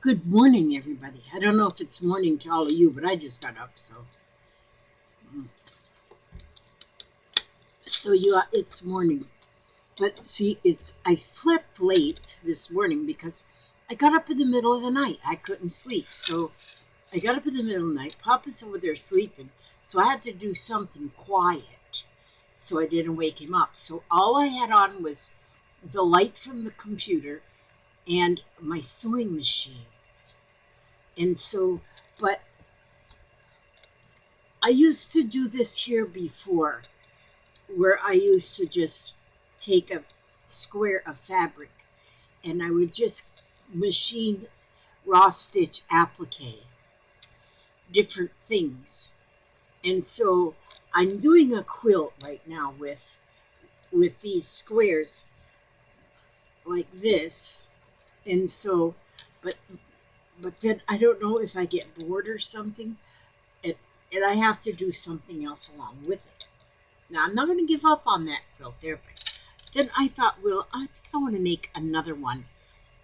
Good morning, everybody. I don't know if it's morning to all of you, but I just got up, it's morning. But see, I slept late this morning because I got up in the middle of the night. I couldn't sleep, so I got up in the middle of the night. Papa's over there sleeping, so I had to do something quiet, so I didn't wake him up. So all I had on was the light from the computer and my sewing machine, and so, but I used to do this here before, where I used to just take a square of fabric and I would just machine raw stitch applique, different things. And so I'm doing a quilt right now with these squares like this. And so, but but then I don't know if I get bored or something, and, and I have to do something else along with it. Now, I'm not going to give up on that quilt there, but then I thought, well, I think I want to make another one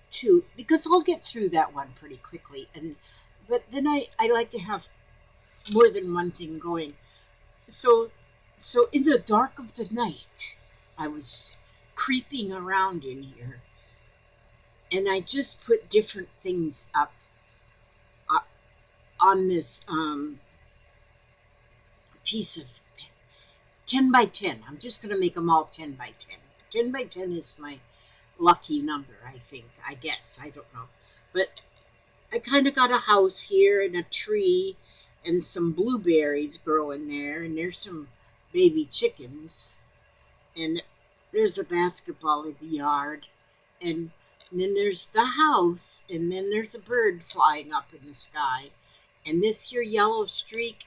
too, because I'll get through that one pretty quickly. But then I like to have more than one thing going. So, so in the dark of the night, I was creeping around in here, and I just put different things up uh, on this piece of 10 by 10. I'm just going to make them all 10 by 10. 10 by 10 is my lucky number, I think. I guess. I don't know. But I kind of got a house here and a tree and some blueberries growing there. And there's some baby chickens. And there's a basketball in the yard. And then there's the house. And then there's a bird flying up in the sky. And this here yellow streak,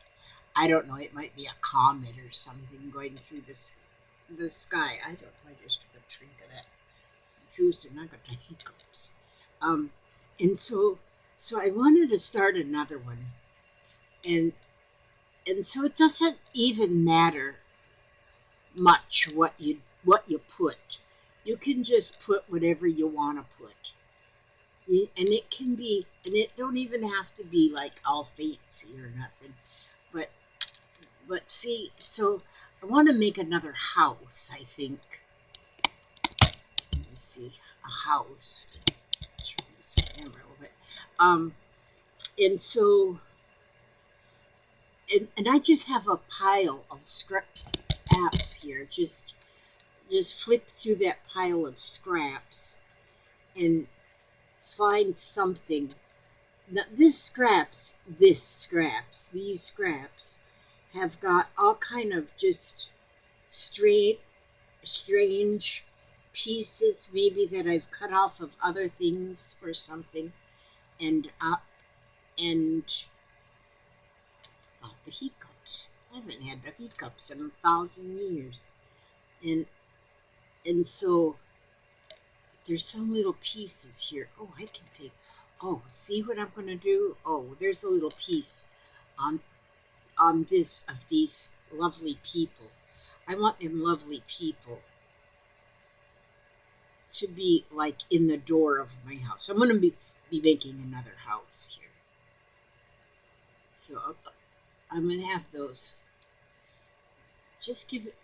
I don't know, it might be a comet or something going through the sky. I don't know, I just took a drink of that juice and I got the hiccups. And so I wanted to start another one. And and so it doesn't even matter much what you put. You can just put whatever you want to put. And it can be, and it don't even have to be like all fancy or nothing. But But see, so I want to make another house, I think. Let me see, a house. Turn this camera a little bit. And so, and I just have a pile of scraps here. Just flip through that pile of scraps and find something. Now, these scraps have got all kind of just strange pieces maybe that I've cut off of other things or something, and and the hiccups. I haven't had the hiccups in 1,000 years, and and so there's some little pieces here. Oh, I can take. Oh, see what I'm gonna do? Oh, there's a little piece on this of these lovely people. I want them lovely people to be like in the door of my house. I'm going to be making another house here. So I'm going to have those.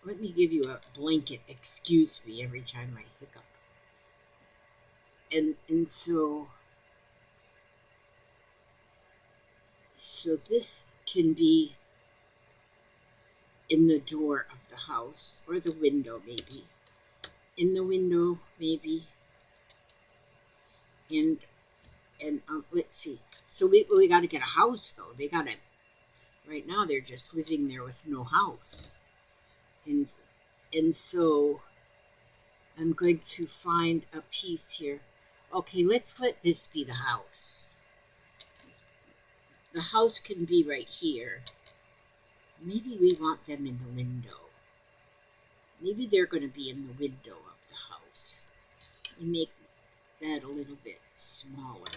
Let me give you a blanket. Excuse me every time I hiccup. And so this can be in the door of the house or the window maybe. In the window maybe. And let's see. So we got to get a house though. They got to. Right now they're just living there with no house. And so I'm going to find a piece here. Okay, let's let this be the house. The house can be right here. Maybe we want them in the window. Maybe they're going to be in the window of the house. Let me make that a little bit smaller,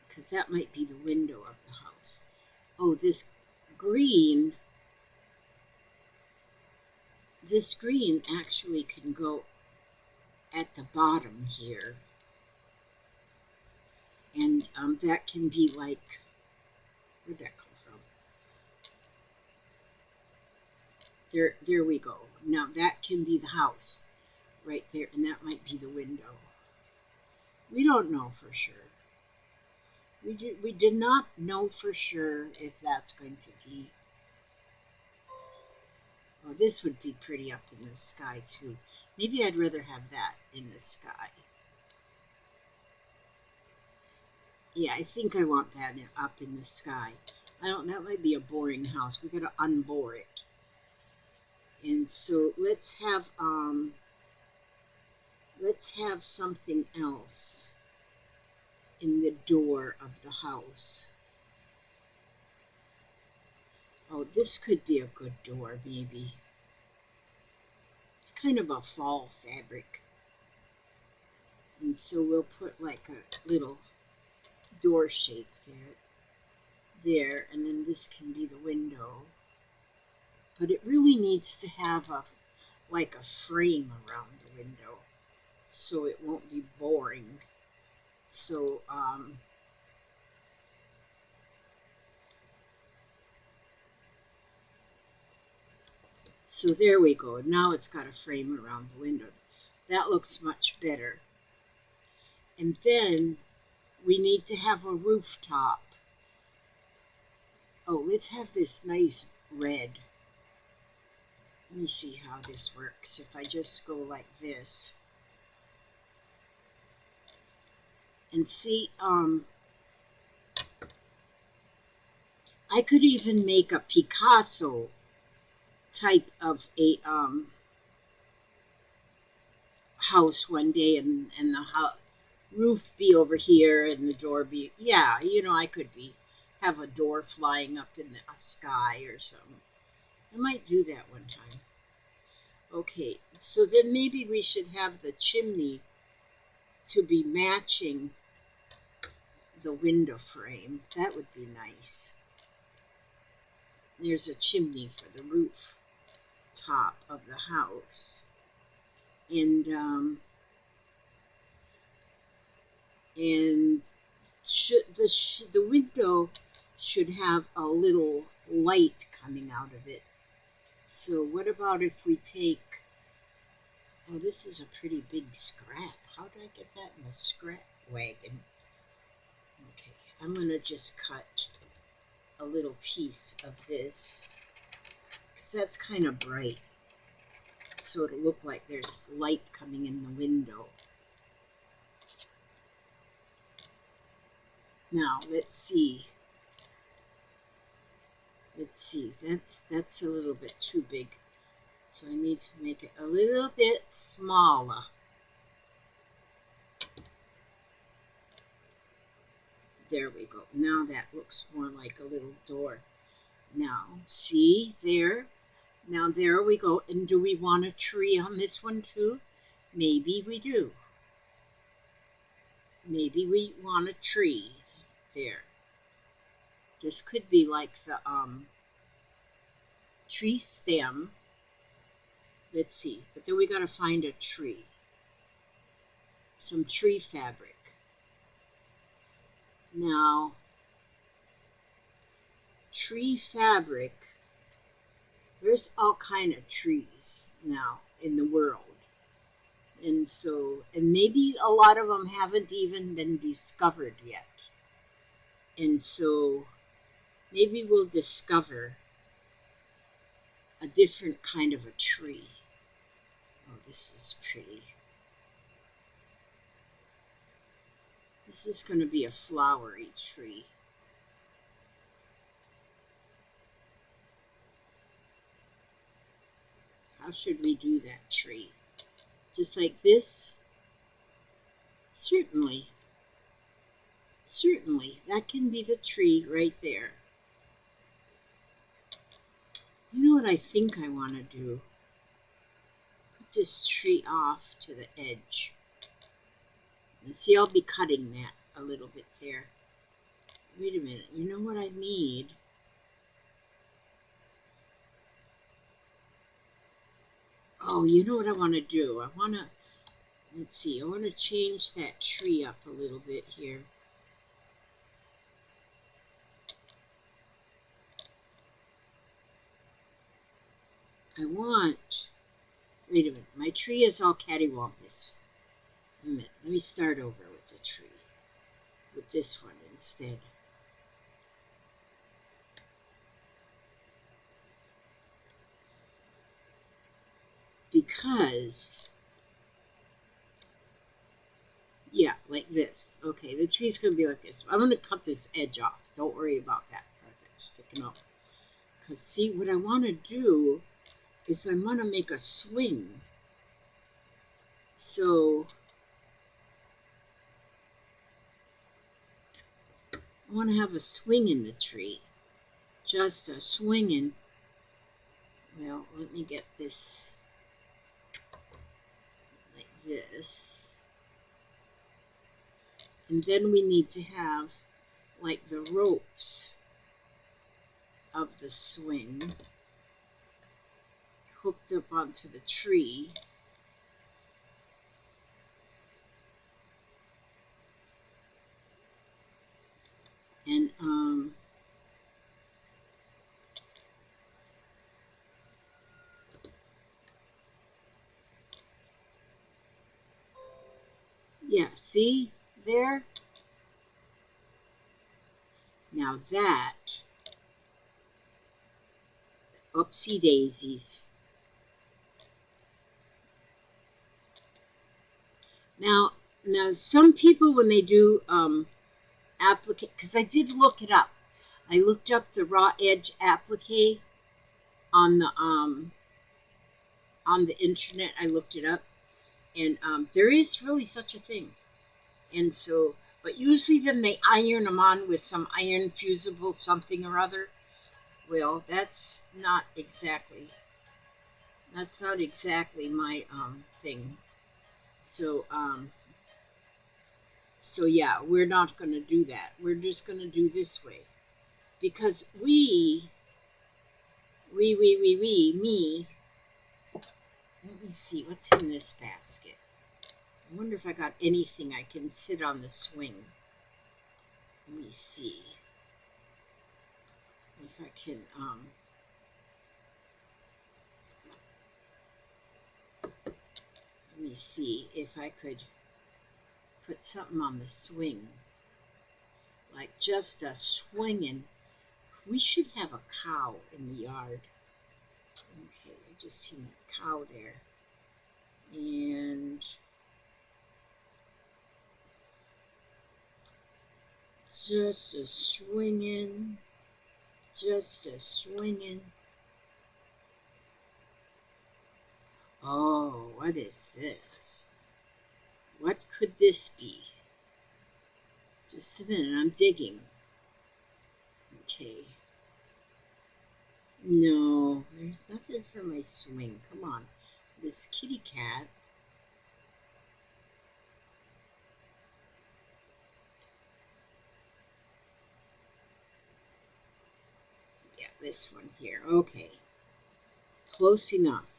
because that might be the window of the house. Oh, this green actually can go at the bottom here. that can be like, where'd that come from? There we go. Now that can be the house right there, and that might be the window. We don't know for sure. We did not know for sure if that's going to be. Oh, this would be pretty up in the sky too. Maybe I'd rather have that in the sky. Yeah, I think I want that up in the sky. I don't. That might be a boring house. We got to unbore it. And so let's have something else in the door of the house. Oh, this could be a good door, maybe. It's kind of a fall fabric. And so we'll put like a little door shape there, and then this can be the window. But it really needs to have like a frame around the window, so it won't be boring. So so there we go. Now it's got a frame around the window. That looks much better. And then we need to have a rooftop. Oh, let's have this nice red. Let me see how this works. If I just go like this. And see, I could even make a Picasso type of a house one day, and the roof be over here and the door be, yeah, you know, I could have a door flying up in the sky or something. I might do that one time. Okay, so then maybe we should have the chimney to be matching the window frame. That would be nice. There's a chimney for the roof top of the house. And the window should have a little light coming out of it. So what about if we take, oh, this is a pretty big scrap. How do I get that in the scrap wagon? Okay, I'm going to just cut a little piece of this, because that's kind of bright. So it'll look like there's light coming in the window. Now, let's see. That's a little bit too big. So I need to make it a little bit smaller. There we go. Now that looks more like a little door. Now, see there? Now there we go. And do we want a tree on this one too? Maybe we do. Maybe we want a tree there. This could be like the tree stem. Let's see. But then we got to find a tree. Some tree fabric. Now, tree fabric, there's all kind of trees now in the world. And so, and maybe a lot of them haven't even been discovered yet. And so, maybe we'll discover a different kind of a tree. Oh, this is pretty. This is going to be a flowery tree. How should we do that tree? Just like this? Certainly. Certainly. That can be the tree right there. You know what I think I want to do? Put this tree off to the edge. And see, I'll be cutting that a little bit there. Wait a minute. You know what I need? Oh, you know what I want to do? I want to, let's see, I want to change that tree up a little bit here. I want, wait a minute, my tree is all cattywampus. Wait a minute, let me start over with the tree, with this one instead. Because, yeah, like this. Okay, the tree's going to be like this. I'm going to cut this edge off. Don't worry about that part that's sticking out. Because, see, what I want to do is I want to make a swing. So, I want to have a swing in the tree. Just a swinging. Well, let me get this like this. And then we need to have like the ropes of the swing hooked up onto the tree. And yeah, see there? Now that, oopsie daisies. Now some people when they do applique, because I did look it up. I looked up the raw edge applique on the internet. I looked it up, and there is really such a thing. And so, but usually then they iron them on with some iron fusible something or other. Well, that's not exactly my thing. So so yeah, we're not going to do that. We're just going to do this way because me. Let me see what's in this basket. I wonder if I got anything I can sit on the swing. Let me see if I can. Let me see if I could put something on the swing, like just a swinging. We should have a cow in the yard. Okay, I just seen a cow there, and just a swinging, just a swinging. Oh, what is this? What could this be? Just a minute, I'm digging. Okay. No, there's nothing for my swing. Come on. This kitty cat. Yeah, this one here. Okay. Close enough.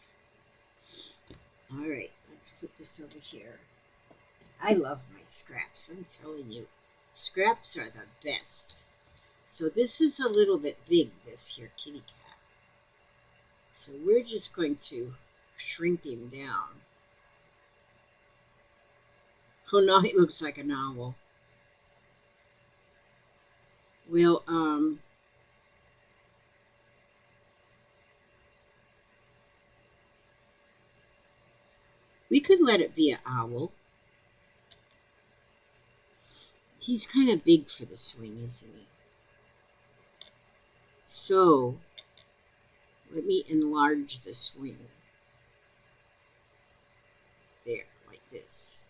All right, let's put this over here. I love my scraps, I'm telling you. Scraps are the best. So this is a little bit big, this here kitty cat. So we're just going to shrink him down. Oh, no, he looks like an owl. Well, we could let it be an owl. He's kind of big for the swing, isn't he? So, let me enlarge the swing. There, like this.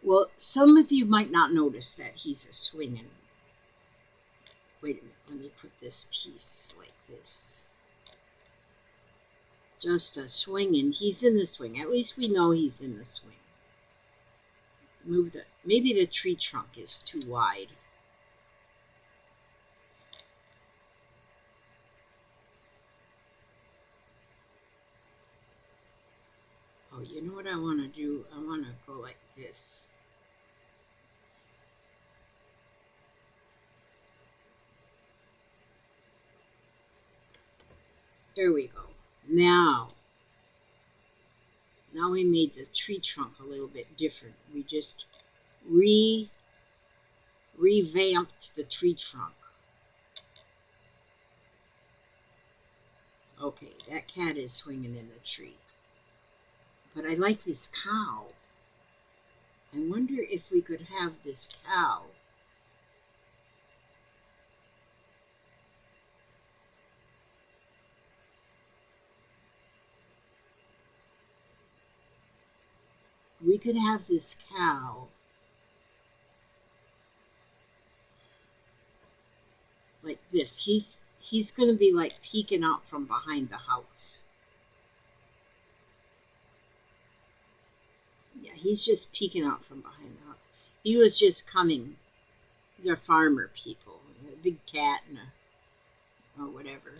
Well, some of you might not notice that he's a swinging. Wait a minute, let me put this piece like this. Just a swinging. He's in the swing. At least we know he's in the swing. Move the, maybe the tree trunk is too wide. Oh, you know what I want to do? I want to go like this. There we go. Now we made the tree trunk a little bit different. We just revamped the tree trunk. Okay, that cat is swinging in the tree. But I like this cow. I wonder if we could have this cow. We could have this cow like this. He's going to be like peeking out from behind the house. Yeah, he's just peeking out from behind the house. He was just coming. These are farmer people. A big cat and or whatever.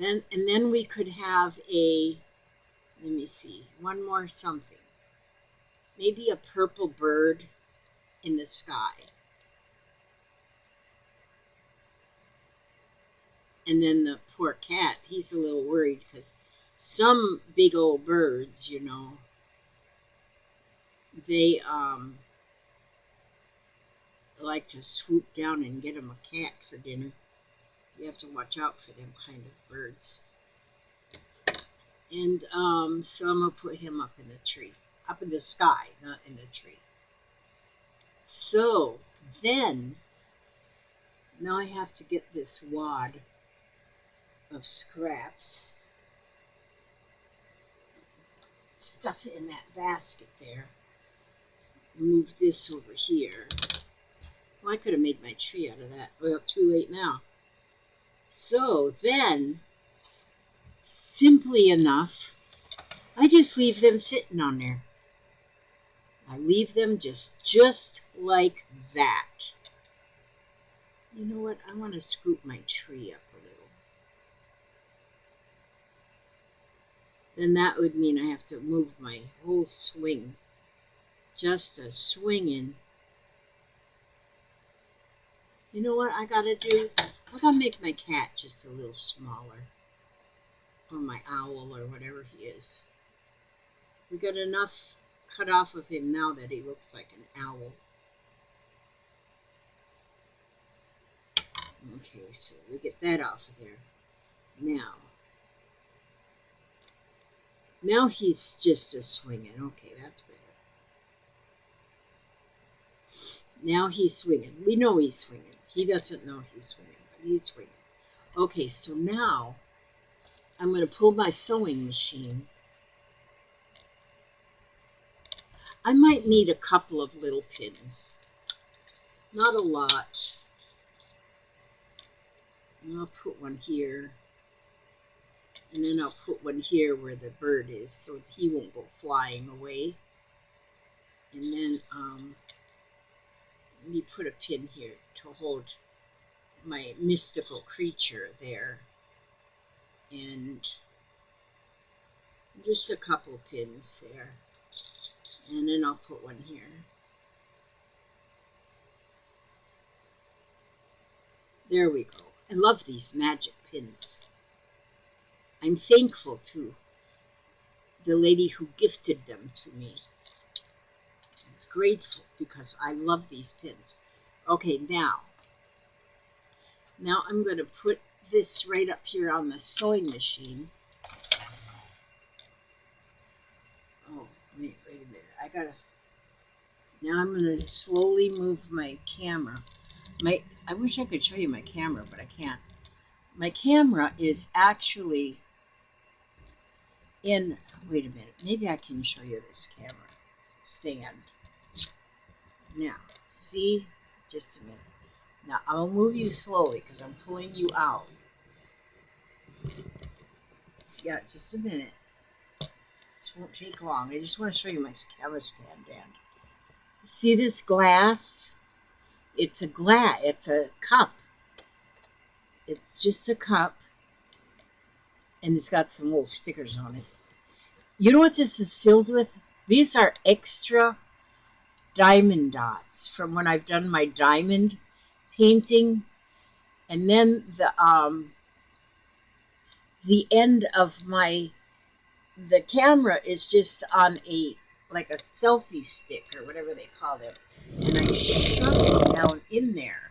And then we could have a, let me see, one more something. Maybe a purple bird in the sky. And then the poor cat, he's a little worried because some big old birds, you know, they like to swoop down and get him a cat for dinner. You have to watch out for them kind of birds. And so I'm going to put him up in the tree, up in the sky, not in the tree. So then, now I have to get this wad of scraps, stuff it in that basket there, move this over here. Well, I could have made my tree out of that. Well, too late now. So then, simply enough, I just leave them sitting on there. I leave them just like that. You know what? I want to scoop my tree up a little. Then that would mean I have to move my whole swing. Just a swinging. You know what I gotta do? I gotta make my cat just a little smaller. Or my owl or whatever he is. We got enough cut off of him now that he looks like an owl. Okay, so we get that off of there. Now he's just a swinging. Okay, that's better. Now he's swinging. We know he's swinging. He doesn't know he's swinging, but he's swinging. Okay, so now I'm going to pull my sewing machine. I might need a couple of little pins. Not a lot. And I'll put one here. And then I'll put one here where the bird is so he won't go flying away. And then let me put a pin here to hold my mystical creature there. And just a couple pins there. And then I'll put one here. There we go. I love these magic pins. I'm thankful to the lady who gifted them to me. I'm grateful because I love these pins. Okay, now I'm going to put this right up here on the sewing machine. Oh, wait a minute. Now I'm going to slowly move my camera. I wish I could show you my camera, but I can't. My camera is actually in, wait a minute, maybe I can show you this camera stand. Now, see, just a minute. Now, I'll move you slowly because I'm pulling you out. Yeah, just a minute. This won't take long. I just want to show you my camera stand. See this glass? It's a cup. It's just a cup. And it's got some little stickers on it. You know what this is filled with? These are extra diamond dots from when I've done my diamond painting. And then the end of the camera is just on like a selfie stick or whatever they call them. And I shove it down in there.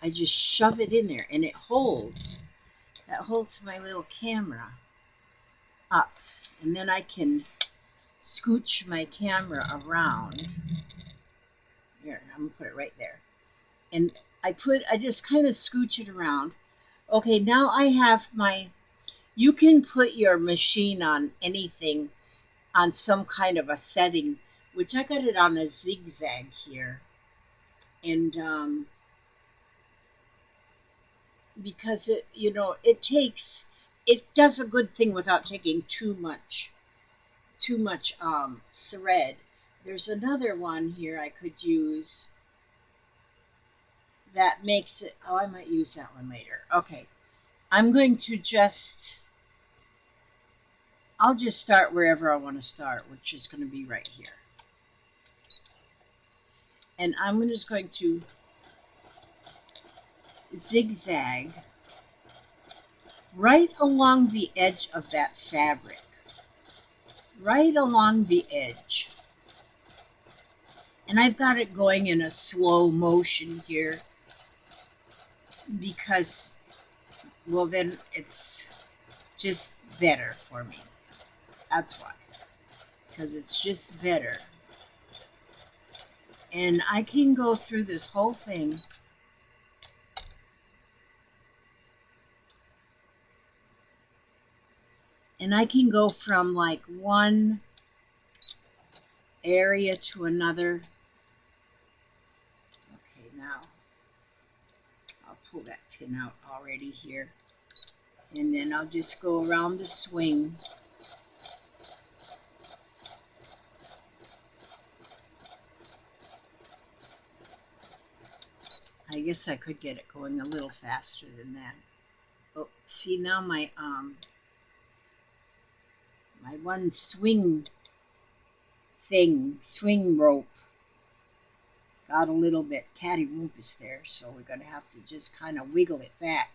I just shove it in there and it holds. That holds my little camera up. And then I can scooch my camera around. Here, I'm gonna put it right there. And I just kind of scooch it around. Okay, now I have you can put your machine on anything, on some kind of a setting, which I got it on a zigzag here. And because it, it does a good thing without taking too much thread. There's another one here I could use that makes it, oh, I might use that one later. Okay, I'm going to I'll just start wherever I want to start, which is going to be right here. And I'm just going to zigzag right along the edge of that fabric. Right along the edge. And I've got it going in a slow motion here because, well, then it's just better for me. That's why. Because it's just better. And I can go through this whole thing and I can go from like one area to another. Okay, now I'll pull that pin out already here. And then I'll just go around the swing. I guess I could get it going a little faster than that. Oh, see now my one swing rope got a little bit cattywampus there, so we're going to have to just kind of wiggle it back.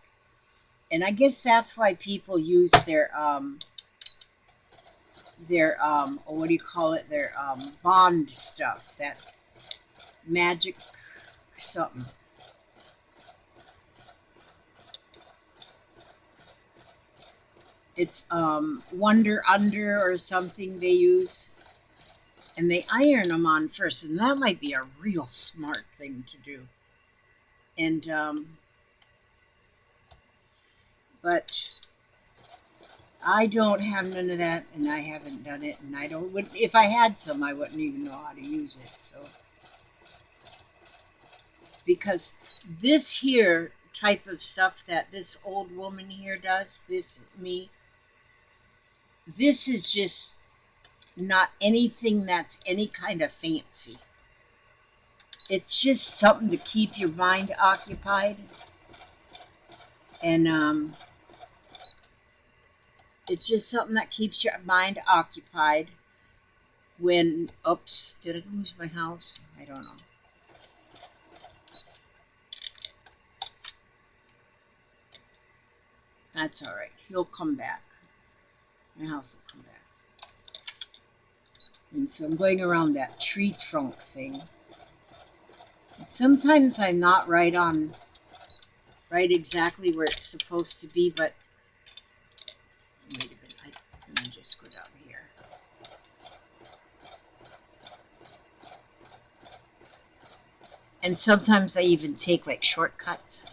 And I guess that's why people use their what do you call it, their bond stuff, that magic something. It's Wonder Under or something they use. And they iron them on first. And that might be a real smart thing to do. And, but I don't have none of that. And I haven't done it. And if I had some, I wouldn't even know how to use it. So, because this here type of stuff that this old woman here does, this is just not anything that's any kind of fancy. It's just something to keep your mind occupied. And it's just something that keeps your mind occupied when, oops, did I lose my house? I don't know. That's all right. He'll come back. My house will come back. And so I'm going around that tree trunk thing. And sometimes I'm not right exactly where it's supposed to be, but wait a minute, let me just go down here. And sometimes I even take like shortcuts.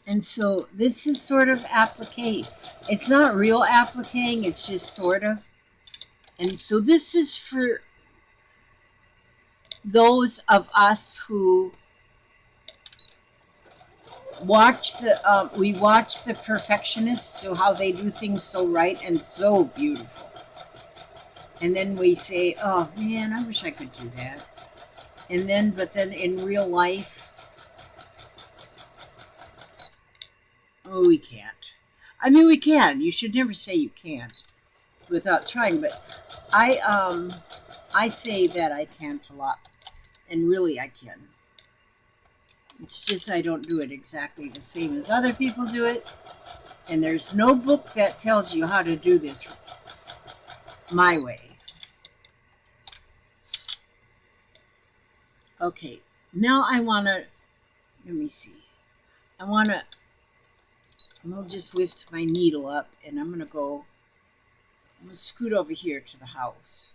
And so this is sort of applique. It's not real appliquing, it's just sort of. And so this is for those of us who watch we watch the perfectionists, so how they do things so right and so beautiful. And then we say, oh man, I wish I could do that. And then, but then in real life, Oh, we can't. I mean, we can. You should never say you can't without trying, but I say that I can't a lot, and really I can. It's just I don't do it exactly the same as other people do it, and there's no book that tells you how to do this my way. Okay, now I want to, let me see. I'm going to just lift my needle up, and I'm going to scoot over here to the house.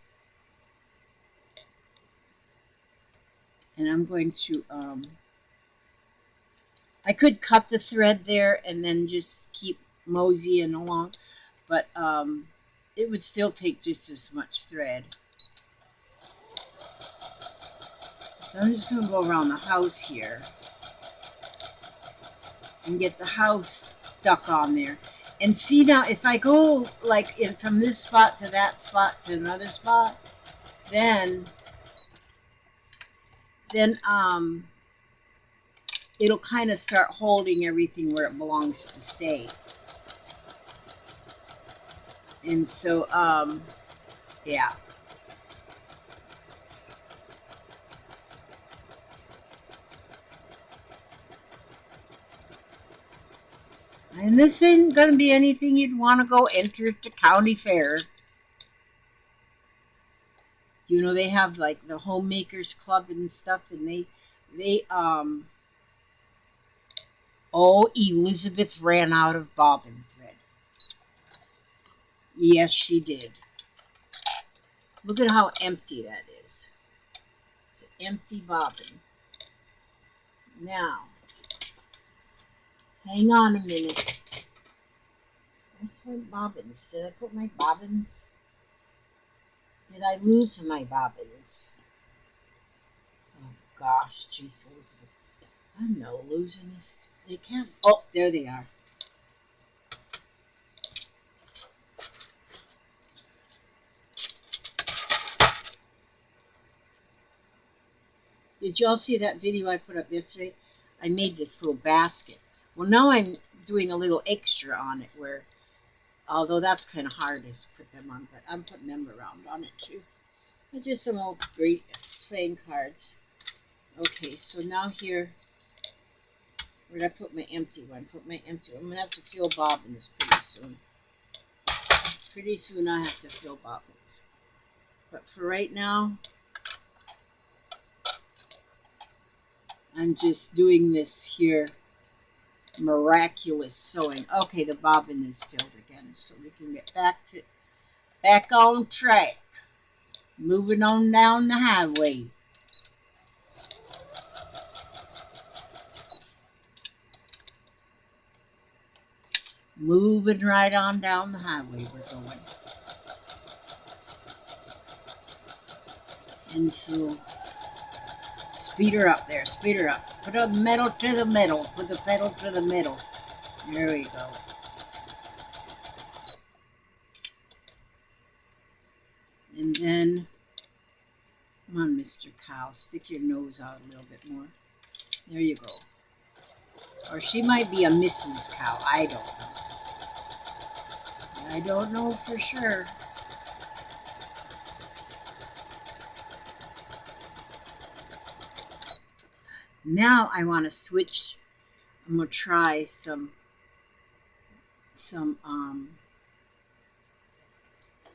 And I'm going to, I could cut the thread there and then just keep moseying along, but it would still take just as much thread. So I'm just going to go around the house here and get the house stuck on there. And see now, if I go like from this spot to that spot to another spot, then it'll kind of start holding everything where it belongs to stay. And so, yeah. And this ain't going to be anything you'd want to go enter at the county fair. You know, they have like the homemakers club and stuff, and they oh, Elizabeth ran out of bobbin thread. Yes, she did. Look at how empty that is. It's an empty bobbin. Now, hang on a minute. Where's my bobbins? Did I put my bobbins? Did I lose my bobbins? Oh gosh, geez, Elizabeth. I'm no losing this. They can't. Oh, there they are. Did y'all see that video I put up yesterday? I made this little basket. Well, now I'm doing a little extra on it where, although that's kind of hard to put them on, but I'm putting them around on it too. And just some old great playing cards. Okay, so now here, where did I put my empty one? Put my empty one. I'm going to have to fill bobbins pretty soon. Pretty soon I have to fill bobbins. But for right now, I'm just doing this here miraculous sewing. Okay, the bobbin is filled again, so we can get back on track. Moving on down the highway. Moving right on down the highway we're going. And so, speed her up there, speed her up. Put the metal to the metal, put the pedal to the metal. There we go. And then, come on, Mr. Cow, stick your nose out a little bit more. There you go. Or she might be a Mrs. Cow, I don't know. I don't know for sure. Now I want to switch. I'm going to try some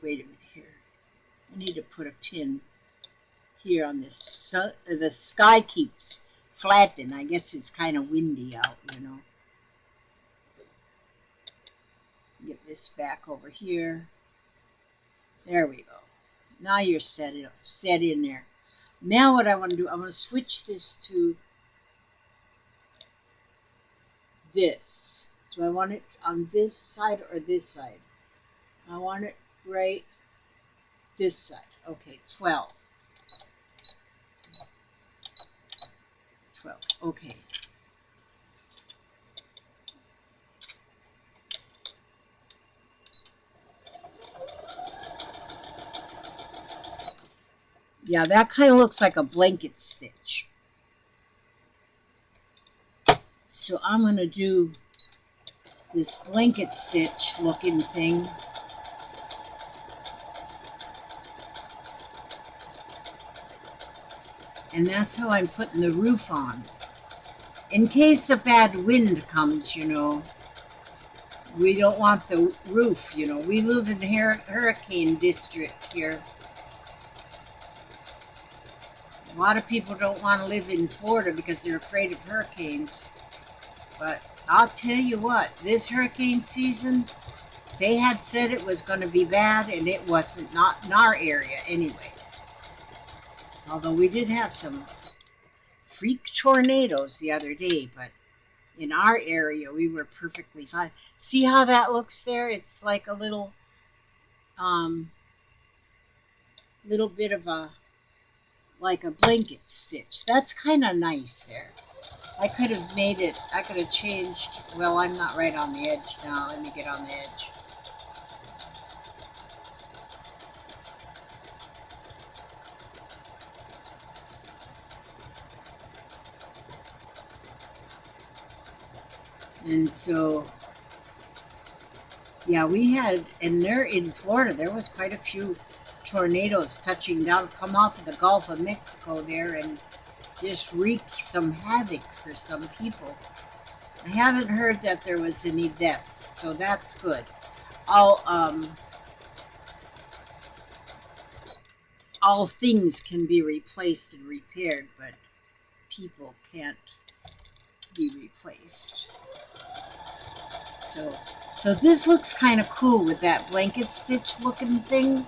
wait a minute here. I need to put a pin here on this. So, the sky keeps flapping. I guess it's kind of windy out, you know. Get this back over here. There we go. Now you're set in there. Now what I want to do, I'm going to switch this to this. Do I want it on this side or this side? I want it right this side. Okay, 12. 12. Okay. Yeah, that kind of looks like a blanket stitch. So I'm going to do this blanket stitch looking thing. And that's how I'm putting the roof on. In case a bad wind comes, you know, we don't want the roof, you know. We live in hurricane district here. A lot of people don't want to live in Florida because they're afraid of hurricanes. But I'll tell you what, this hurricane season, they had said it was going to be bad, and it wasn't, not in our area anyway. Although we did have some freak tornadoes the other day, but in our area we were perfectly fine. See how that looks there? It's like a little bit of a, like a blanket stitch. That's kind of nice there. I could have made it, I could have changed, well, I'm not right on the edge now. Let me get on the edge. And so, yeah, we had, and there in Florida, there was quite a few tornadoes touching down, come off of the Gulf of Mexico there and just wreak some havoc for some people. I haven't heard that there was any deaths, so that's good. All things can be replaced and repaired, but people can't be replaced. So this looks kind of cool with that blanket stitch looking thing.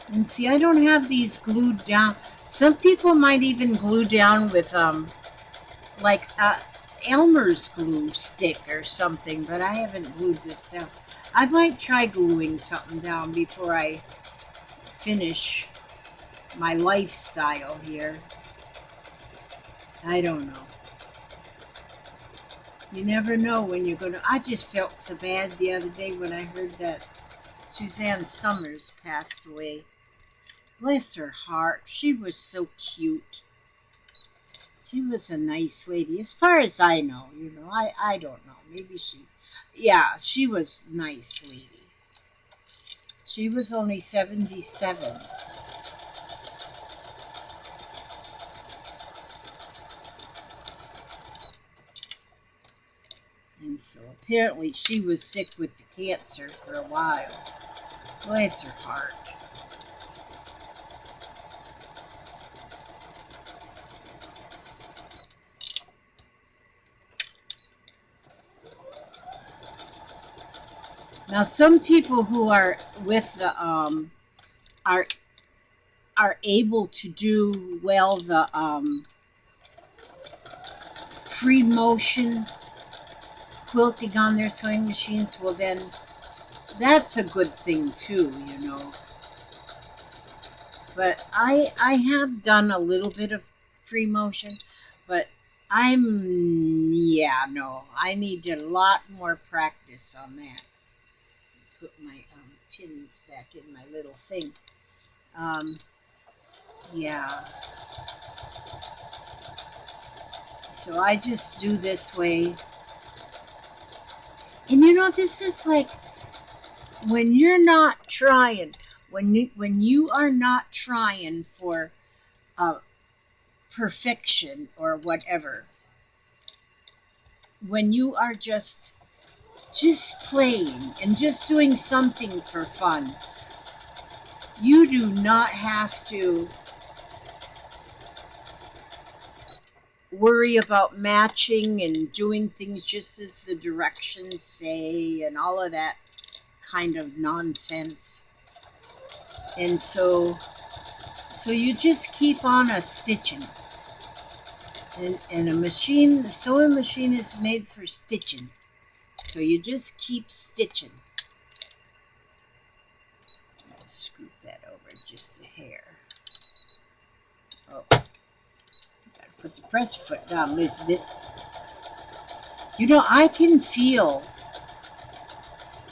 And see, I don't have these glued down. Some people might even glue down with like Elmer's glue stick or something, but I haven't glued this down. I might try gluing something down before I finish my lifestyle here. I don't know. You never know when you're going to... I just felt so bad the other day when I heard that Suzanne Summers passed away. Bless her heart. She was so cute. She was a nice lady, as far as I know. You know, I don't know. Maybe she... Yeah, she was a nice lady. She was only 77. And so apparently she was sick with the cancer for a while. Bless her heart. Now some people who are with the are able to do well the free motion quilting on their sewing machines, well then that's a good thing too, you know. But I have done a little bit of free motion, but I need a lot more practice on that. Put my pins back in my little thing. Yeah. So I just do this way. And you know, this is like when you're not trying, when you are not trying for perfection or whatever, when you are just playing and just doing something for fun, you do not have to worry about matching and doing things just as the directions say and all of that kind of nonsense. And so you just keep on stitching. And the sewing machine is made for stitching. So you just keep stitching. I'll scoop that over just a hair. Oh, gotta put the press foot down, Elizabeth. You know, I can feel.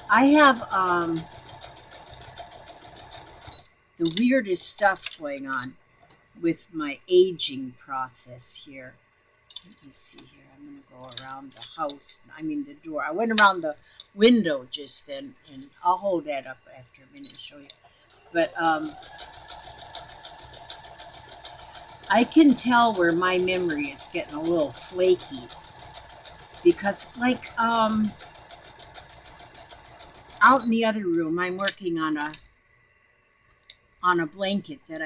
I have the weirdest stuff going on. with my aging process here. Let me see here. I'm going to go around the house. I mean the door. I went around the window just then, and I'll hold that up after a minute and show you. But I can tell where my memory is getting a little flaky because, like, out in the other room, I'm working on a blanket that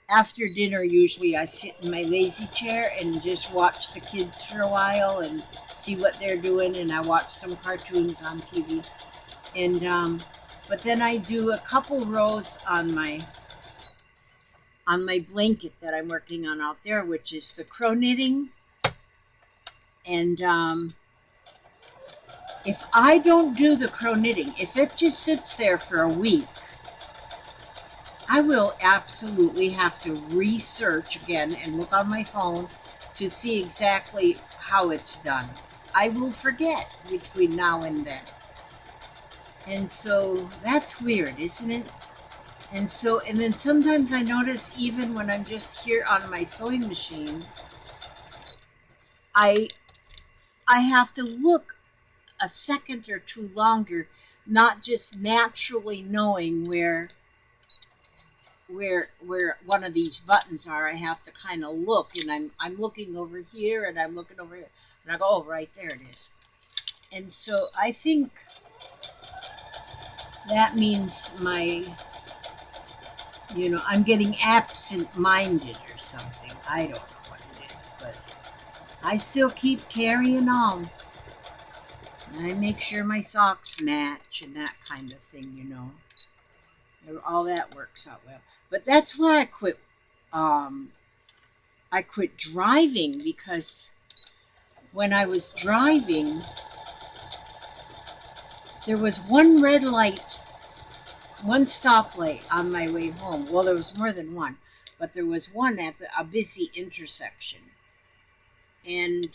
after dinner, usually I sit in my lazy chair and just watch the kids for a while and see what they're doing, and I watch some cartoons on TV. And but then I do a couple rows on my blanket that I'm working on out there, which is the crow knitting. And if I don't do the crow knitting, if it just sits there for a week, I will absolutely have to research again and look on my phone to see exactly how it's done. I will forget between now and then. And so that's weird, isn't it? And then sometimes I notice even when I'm just here on my sewing machine, I have to look a second or two longer, not just naturally knowing where one of these buttons are. I have to kind of look, and I'm looking over here, and I'm looking over here, and I go, oh, right there it is. And so I think that means I'm getting absent-minded or something. I don't know what it is, but I still keep carrying on. And I make sure my socks match and that kind of thing, All that works out well. But that's why I quit. I quit driving because when I was driving, there was one red light, one stoplight on my way home. Well, there was more than one, but there was one at a busy intersection. And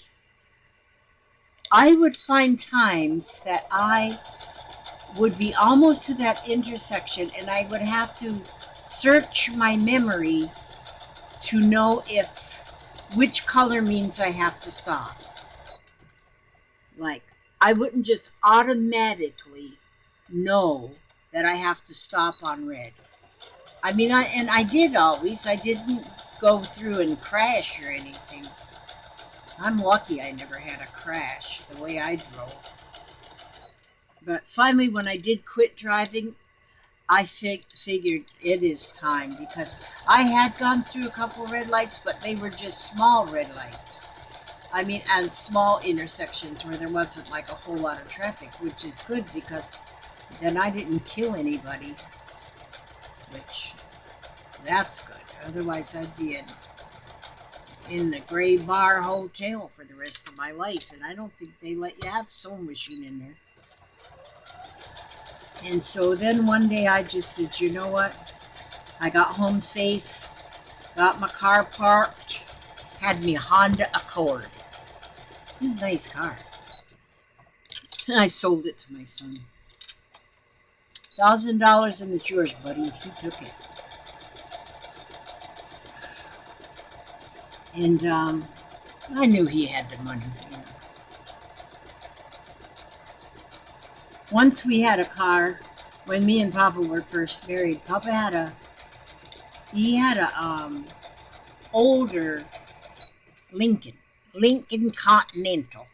I would find times that I would be almost to that intersection, and I would have to search my memory to know which color means I have to stop. Like, I wouldn't just automatically know that I have to stop on red. I mean, I did always. I didn't go through and crash or anything. I'm lucky I never had a crash the way I drove. But finally, when I did quit driving, I figured it is time, because I had gone through a couple red lights, but they were just small red lights. I mean, and small intersections where there wasn't like a whole lot of traffic, which is good because then I didn't kill anybody, which that's good. Otherwise, I'd be in the Gray Bar Hotel for the rest of my life, and I don't think they let you have sewing machine in there. And so then one day I just said, you know what? I got home safe, got my car parked, had me Honda Accord. It was a nice car. I sold it to my son. $1,000 and it's yours, buddy, if you took it. And I knew he had the money. Once we had a car, when me and Papa were first married, Papa had a older Lincoln Continental.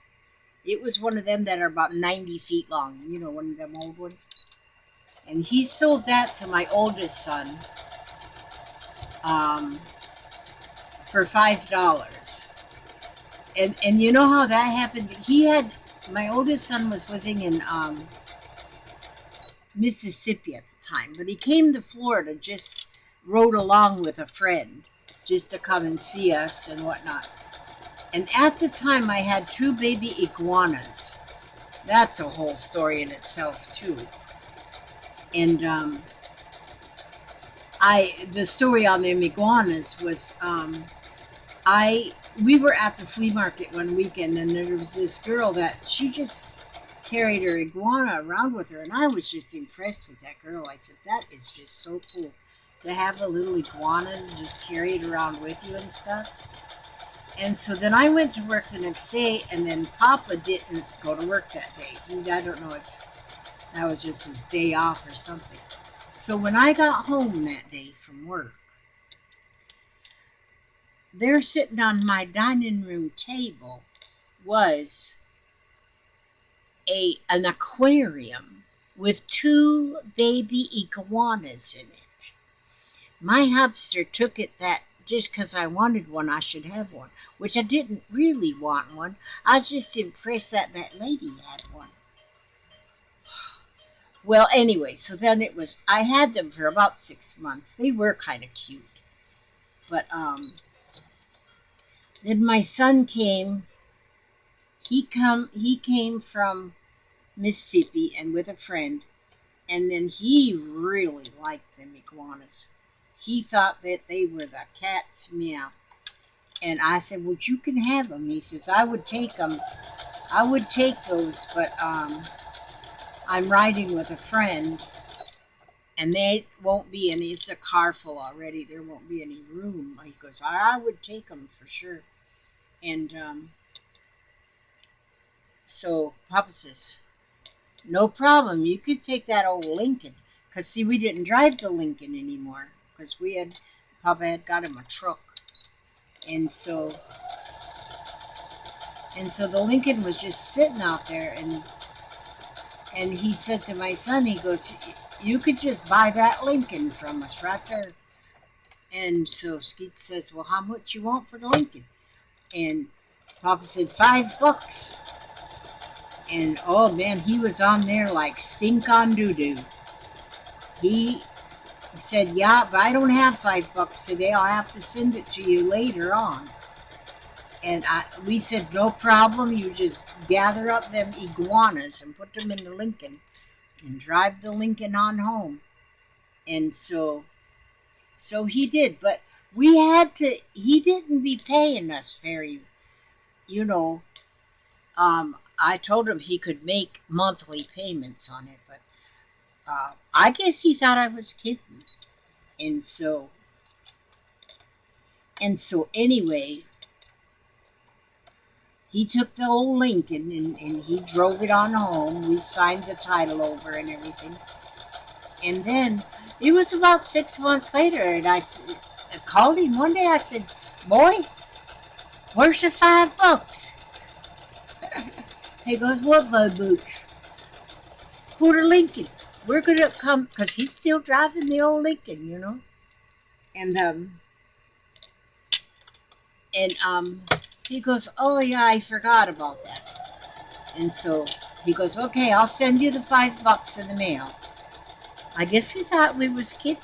It was one of them that are about 90 feet long, one of them old ones. And he sold that to my oldest son for $5. And you know how that happened? My oldest son was living in Mississippi at the time, but he came to Florida, just rode along with a friend just to come and see us and whatnot. And at the time, I had 2 baby iguanas. That's a whole story in itself, too. And the story on the iguanas was, we were at the flea market one weekend, and there was this girl that she just carried her iguana around with her, and I was just impressed with that girl. I said, that is just so cool. to have a little iguana and just carry it around with you and stuff. And so then I went to work the next day, and then Papa didn't go to work that day. I don't know if that was just his day off or something. So when I got home that day from work, there sitting on my dining room table was an aquarium with 2 baby iguanas in it. My hubster took it that just because I wanted one, I should have one, which I didn't really want one. I was just impressed that that lady had one. Well, anyway, so then I had them for about 6 months. They were kind of cute. But then my son came. He came from Mississippi and with a friend, and then he really liked them iguanas. He thought that they were the cat's meow. And I said, well, you can have them. He says, I would take them. I would take those, but I'm riding with a friend, and they won't be any. It's a car full already. There won't be any room. He goes, I would take them for sure. And so Papa says, no problem. You could take that old Lincoln. Because, see, we didn't drive the Lincoln anymore. Because Papa had got him a truck. And so the Lincoln was just sitting out there. And he said to my son, he goes, you could just buy that Lincoln from us right there. And so Skeet says, well, how much you want for the Lincoln? And Papa said, $5. And oh man, he was on there like stink on doo-doo. He said, yeah, but I don't have $5 today. I'll have to send it to you later on. And we said, no problem. You just gather up them iguanas and put them in the Lincoln and drive the Lincoln on home. And so he did. But he didn't be paying us very, I told him he could make monthly payments on it. But I guess he thought I was kidding. And so anyway, he took the old Lincoln and he drove it on home. We signed the title over and everything. And then it was about 6 months later, and I called him one day. I said, boy, where's the $5? He goes, what $5? For the Lincoln. We're going to come, because he's still driving the old Lincoln, And he goes, oh yeah, I forgot about that. And so he goes, okay, I'll send you the $5 in the mail. I guess he thought we was kidding.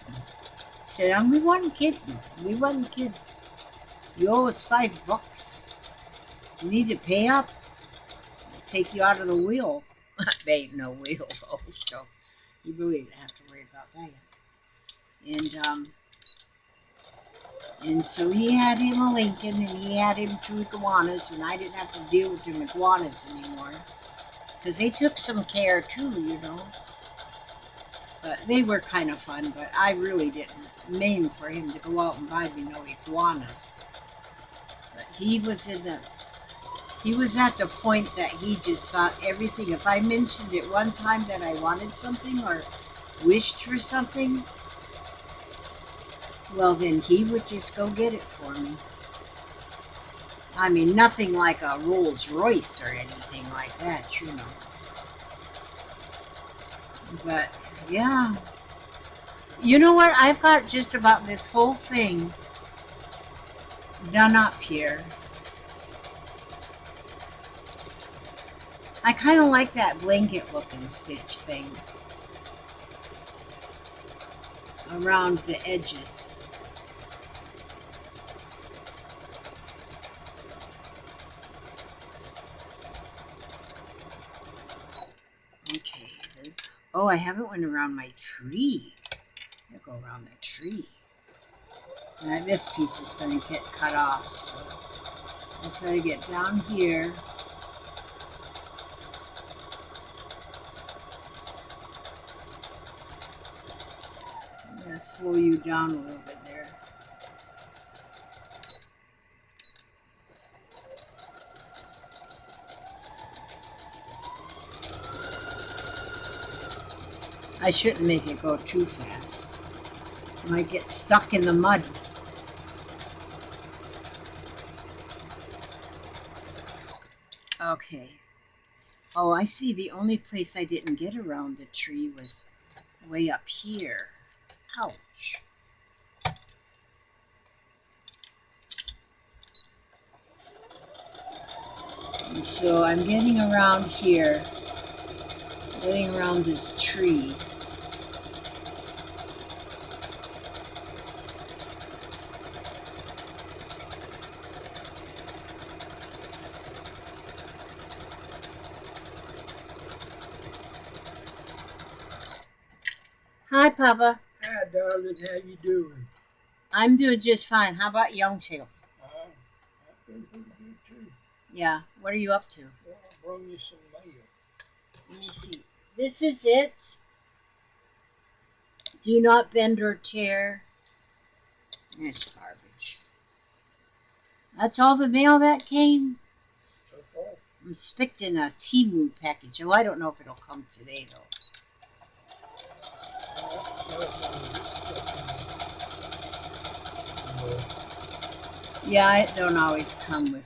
Said, we wasn't kidding. We wasn't kidding. You owe us $5. You need to pay up. I'll take you out of the wheel. There ain't no wheel though, so you really didn't have to worry about that. And so he had him a Lincoln, and he had him 2 iguanas, and I didn't have to deal with them iguanas anymore. Because they took some care too, But they were kind of fun, but I really didn't mean for him to go out and buy me no iguanas. But he was at the point that he just thought everything, if I mentioned it one time that I wanted something or wished for something, well, then he would just go get it for me. I mean, nothing like a Rolls Royce or anything like that, But, yeah. You know what? I've got just about this whole thing done up here. I kind of like that blanket-looking stitch thing around the edges. Okay. Oh, I haven't went around my tree. I'll go around that tree. Now this piece is going to get cut off, so I'm just going to get down here. slow you down a little bit there. I shouldn't make it go too fast. I might get stuck in the mud. Okay. Oh, I see. The only place I didn't get around the tree was way up here. Ouch. And so I'm getting around here, getting around this tree. Hi, Papa. Hi, darling. How you doing? I'm doing just fine. How about Youngtail? I've been pretty good, too. Yeah. What are you up to? Well, I brought you some mail. Let me see. This is it. Do not bend or tear. It's garbage. That's all the mail that came? So far. I'm expecting a Temu package. Oh, I don't know if it'll come today, though. Yeah, it don't always come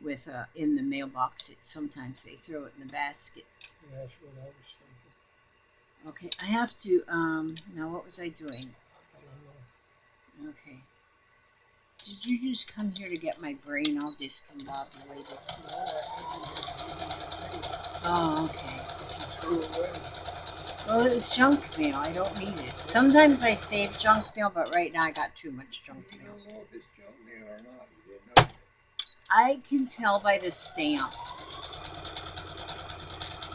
with a in the mailbox. Sometimes they throw it in the basket. Yeah, that's what I was thinking. Okay, I have to, now what was I doing? I don't know. Okay. Did you just come here to get my brain all discombobulated? Oh, okay. Threw it away. Well, it was junk mail. I don't need it. Sometimes I save junk mail, but right now I got too much junk You mail. don't know if it's junk mail or not. You didn't know. I can tell by the stamp.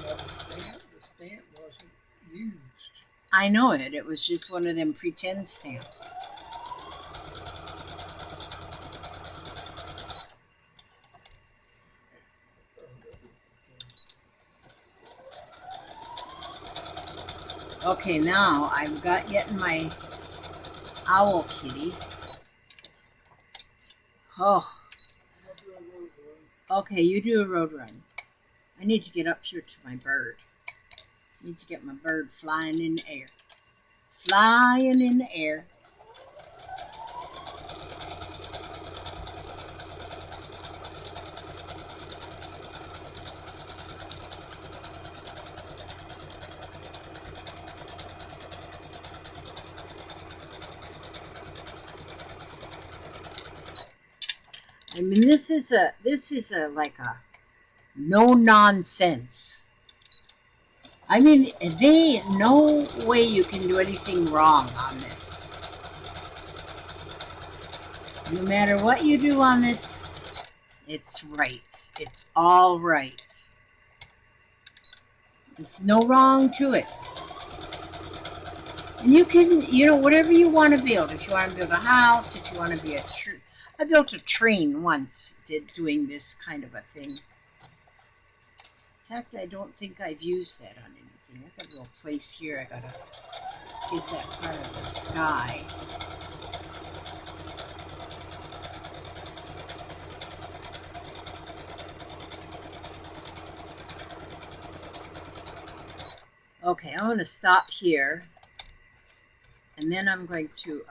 Now, the stamp wasn't used. I know it. It was just one of them pretend stamps. Okay, now I've got getting my owl kitty. Oh. Okay, you do a road run. I need to get up here to my bird. I need to get my bird flying in the air. Flying in the air. I mean, this is a like a no nonsense. I mean, they no way you can do anything wrong on this. No matter what you do on this, it's right. It's all right. There's no wrong to it. And you can, whatever you want to build. If you want to build a house, if you want to be a tree. I built a train once, doing this kind of a thing. In fact, I don't think I've used that on anything. I've got a little place here. I gotta get that part of the sky. Okay, I'm gonna stop here, and then I'm going to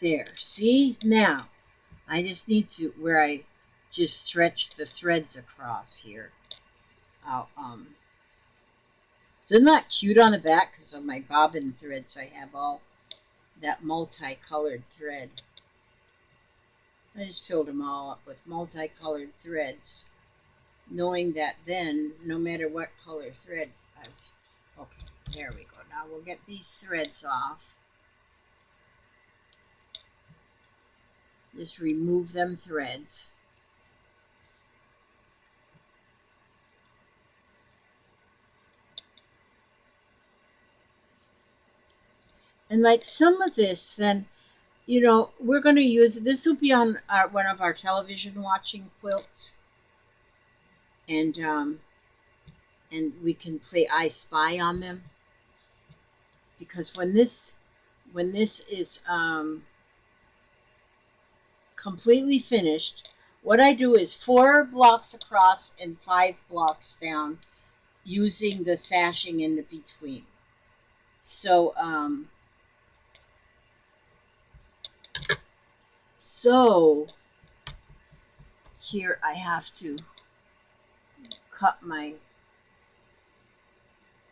there. See, now I just need to, where I just stretch the threads across here. Isn't that cute on the back? Because of my bobbin threads, I have all that multicolored thread. I just filled them all up with multicolored threads, knowing that then, no matter what color thread okay, there we go. Now we'll get these threads off. Just remove them threads. And like some of this, then, we're going to use, this will be on one of our television watching quilts. And and we can play I Spy on them. Because when this is completely finished, what I do is 4 blocks across and 5 blocks down, using the sashing in the between. So here I have to cut my,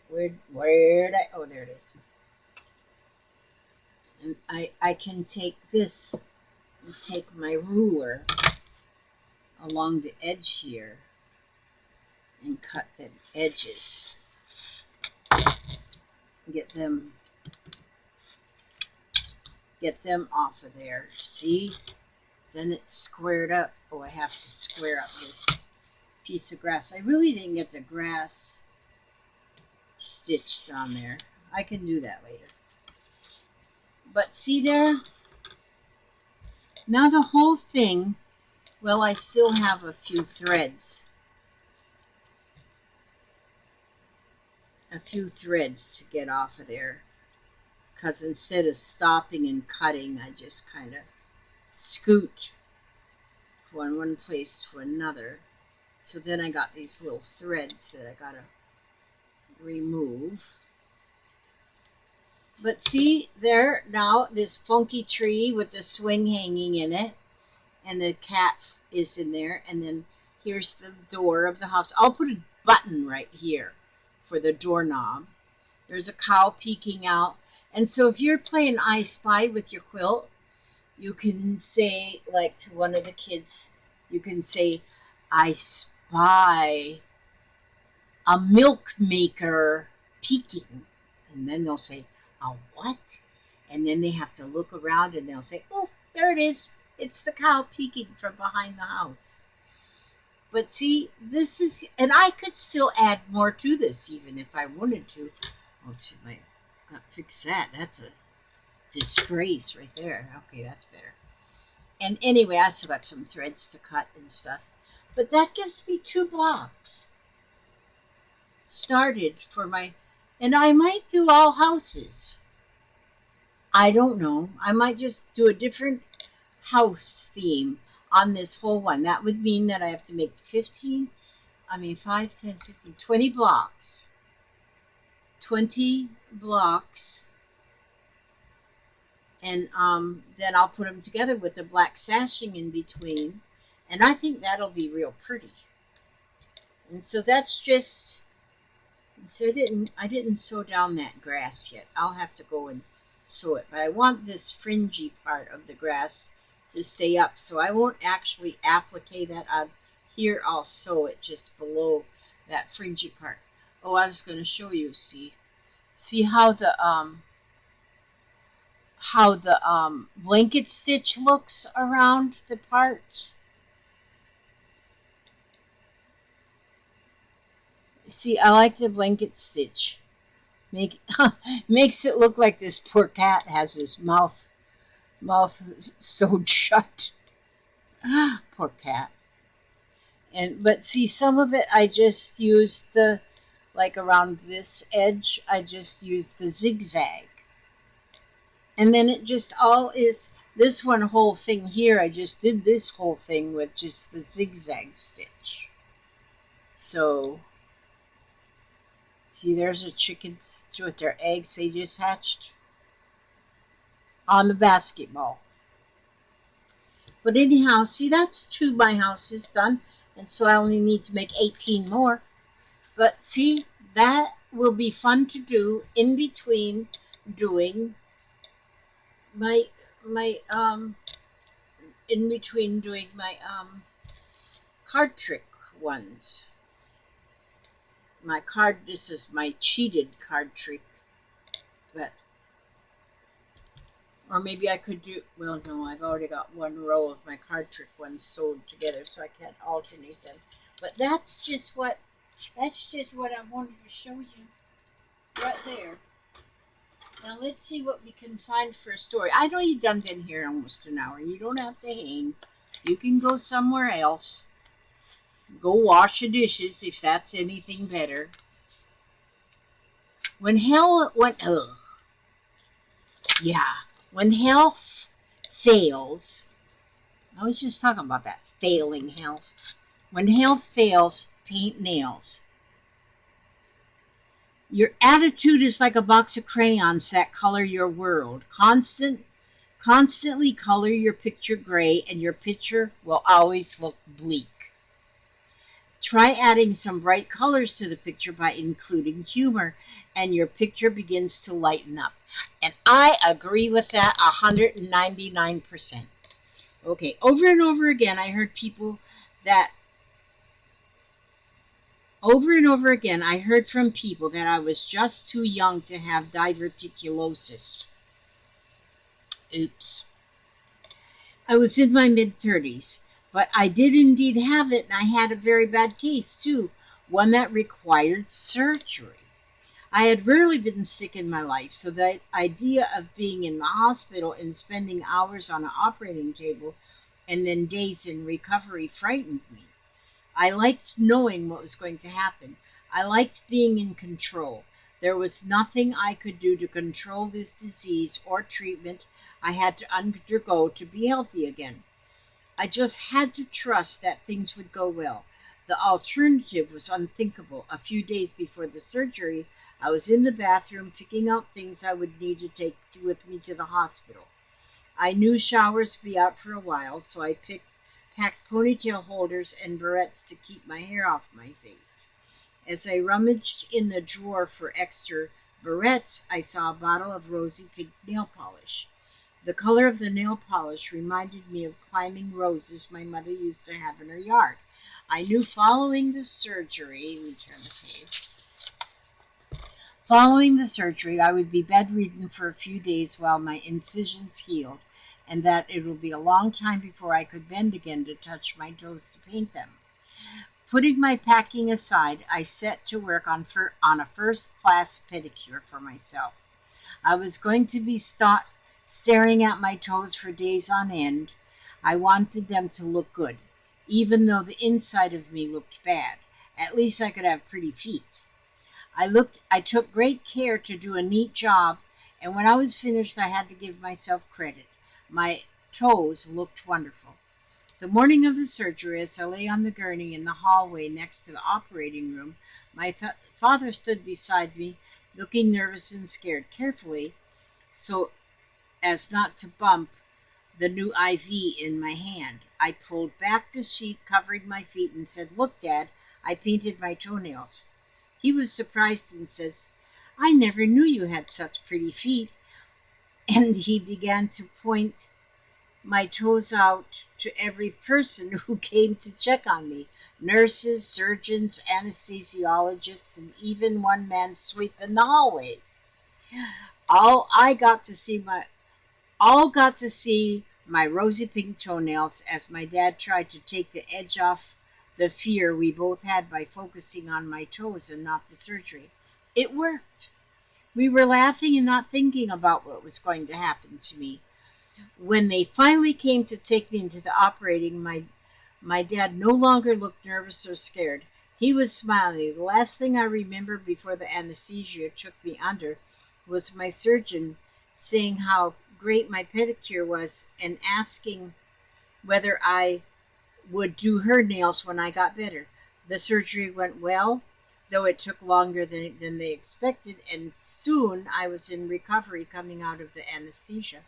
where did I, oh, there it is. And I can take this and take my ruler along the edge here and cut the edges, get them off of there. See, then it's squared up. Oh, I have to square up this piece of grass. I really didn't get the grass stitched on there. I can do that later. But see there, now the whole thing, well, I still have a few threads to get off of there, because instead of stopping and cutting, I just kind of scoot from one place to another. So then I got these little threads that I gotta remove. But see there, now this funky tree with the swing hanging in it, and the cat is in there, and then here's the door of the house. I'll put a button right here for the doorknob. There's a cow peeking out. And so if you're playing I Spy with your quilt, you can say, like to one of the kids, you can say, I spy a milk maker peeking. And then they'll say, a what? And then they have to look around and they'll say, oh, there it is. It's the cow peeking from behind the house. But see, this is, and I could still add more to this even if I wanted to. Oh, see, I got to fix that. That's a disgrace right there. Okay, that's better. And anyway, I still got some threads to cut and stuff. But that gives me 2 blocks started for my, and I might do all houses. I don't know. I might just do a different house theme on this whole one. That would mean that I have to make 5, 10, 15, 20 blocks. 20 blocks. And then I'll put them together with the black sashing in between. And I think that'll be real pretty. And so that's just, so I didn't sew down that grass yet. I'll have to go and sew it. But I want this fringy part of the grass to stay up. So I won't actually applique that on here. I'll sew it just below that fringy part. Oh, I was going to show you, see how the blanket stitch looks around the parts. See, I like the blanket stitch. Makes it look like this poor cat has his mouth sewed shut. Poor cat. But see, some of it I just used the, like around this edge, I just used the zigzag. And then it just all is, this one whole thing here, I just did this whole thing with just the zigzag stitch. So, see, there's a chicken with their eggs they just hatched on the basketball. But anyhow, see, that's 2 my houses done. And so I only need to make 18 more. But see, that will be fun to do in between doing my card trick ones. This is my cheated card trick. But, or maybe I could do, well, no, I've already got 1 row of my card trick ones sewed together, so I can't alternate them. But that's just what I wanted to show you right there. Now let's see what we can find for a story. I know you've done been here almost an hour. You don't have to hang. You can go somewhere else. Go wash the dishes if that's anything better. When hell went, ugh, yeah, when health fails, I was just talking about that, failing health. When health fails, paint nails. Your attitude is like a box of crayons that color your world. Constantly color your picture gray, and your picture will always look bleak. Try adding some bright colors to the picture by including humor, and your picture begins to lighten up. And I agree with that 199%. Okay, over and over again, I heard people that over and over again, I heard from people that I was just too young to have diverticulosis. Oops. I was in my mid-30s, but I did indeed have it, and I had a very bad case, too, one that required surgery. I had rarely been sick in my life, so the idea of being in the hospital and spending hours on an operating table and then days in recovery frightened me. I liked knowing what was going to happen. I liked being in control. There was nothing I could do to control this disease or treatment I had to undergo to be healthy again. I just had to trust that things would go well. The alternative was unthinkable. A few days before the surgery, I was in the bathroom picking out things I would need to take with me to the hospital. I knew showers would be out for a while, so I packed ponytail holders and barrettes to keep my hair off my face. As I rummaged in the drawer for extra barrettes, I saw a bottle of rosy pink nail polish. The color of the nail polish reminded me of climbing roses my mother used to have in her yard. I knew following the surgery, let me turn the page. Following the surgery, I would be bedridden for a few days while my incisions healed, and that it would be a long time before I could bend again to touch my toes to paint them. Putting my packing aside, I set to work on a first-class pedicure for myself. I was going to be staring at my toes for days on end. I wanted them to look good, even though the inside of me looked bad. At least I could have pretty feet. I took great care to do a neat job, and when I was finished, I had to give myself credit. My toes looked wonderful. The morning of the surgery, as I lay on the gurney in the hallway next to the operating room, my father stood beside me, looking nervous and scared. Carefully, so as not to bump the new IV in my hand, I pulled back the sheet covering my feet and said, "Look, Dad, I painted my toenails." He was surprised and says, "I never knew you had such pretty feet." And he began to point my toes out to every person who came to check on me: nurses, surgeons, anesthesiologists, and even one man sweeping the hallway. All got to see my rosy pink toenails as my dad tried to take the edge off the fear we both had by focusing on my toes and not the surgery. It worked. We were laughing and not thinking about what was going to happen to me. When they finally came to take me into the operating, my dad no longer looked nervous or scared. He was smiling. The last thing I remember before the anesthesia took me under was my surgeon saying how great my pedicure was and asking whether I would do her nails when I got better. The surgery went well, though it took longer than they expected, and soon I was in recovery coming out of the anesthesia.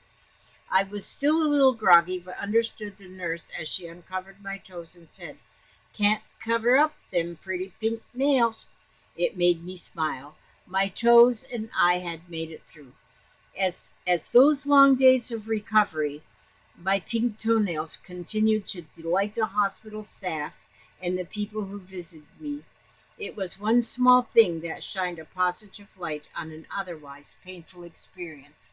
I was still a little groggy, but understood the nurse as she uncovered my toes and said, "Can't cover up them pretty pink nails." It made me smile. My toes and I had made it through. As those long days of recovery, my pink toenails continued to delight the hospital staff and the people who visited me. It was one small thing that shined a positive light on an otherwise painful experience.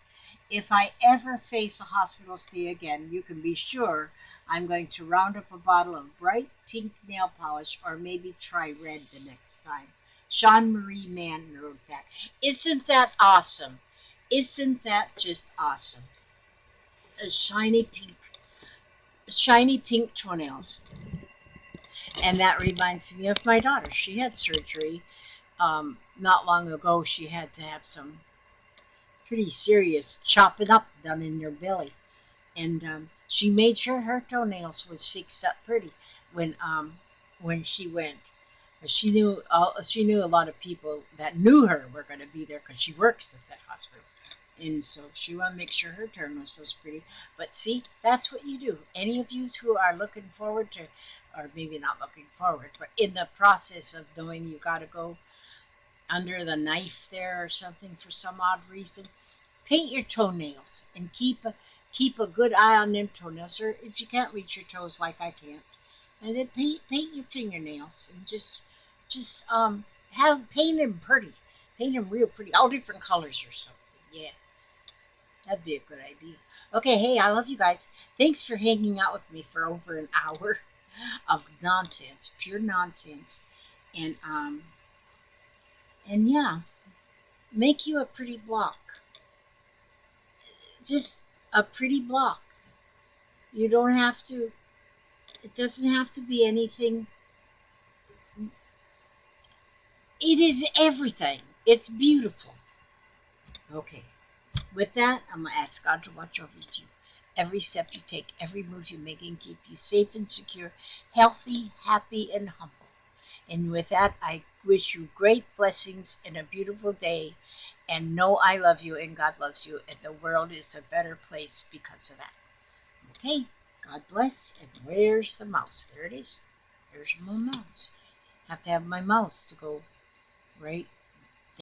If I ever face a hospital stay again, you can be sure I'm going to round up a bottle of bright pink nail polish, or maybe try red the next time. Sean Marie Mann wrote that. Isn't that awesome? Isn't that just awesome? A shiny pink toenails. And that reminds me of my daughter. She had surgery not long ago she had to have some pretty serious chopping up done in her belly, and she made sure her toenails was fixed up pretty when she went. She knew a lot of people that knew her were going to be there because she works at that hospital, and so she wanted to make sure her toenails was pretty. But see, that's what you do. Any of you who are looking forward to, or maybe not looking forward, but in the process of knowing you got to go under the knife there or something for some odd reason, paint your toenails and keep a good eye on them toenails. Or if you can't reach your toes like I can't, and then paint your fingernails and just have paint them pretty, paint them real pretty, all different colors or something. Yeah, that'd be a good idea. Okay, hey, I love you guys. Thanks for hanging out with me for over an hour of nonsense, pure nonsense, and um and yeah, make you a pretty block, just a pretty block. You don't have to. It doesn't have to be anything. It is everything. It's beautiful. Okay. With that, I'm going to ask God to watch over you. Every step you take, every move you make, and keep you safe and secure, healthy, happy, and humble. And with that, I wish you great blessings and a beautiful day. And know I love you and God loves you. And the world is a better place because of that. Okay. God bless. And where's the mouse? There it is. There's my mouse. Have to have my mouse to go right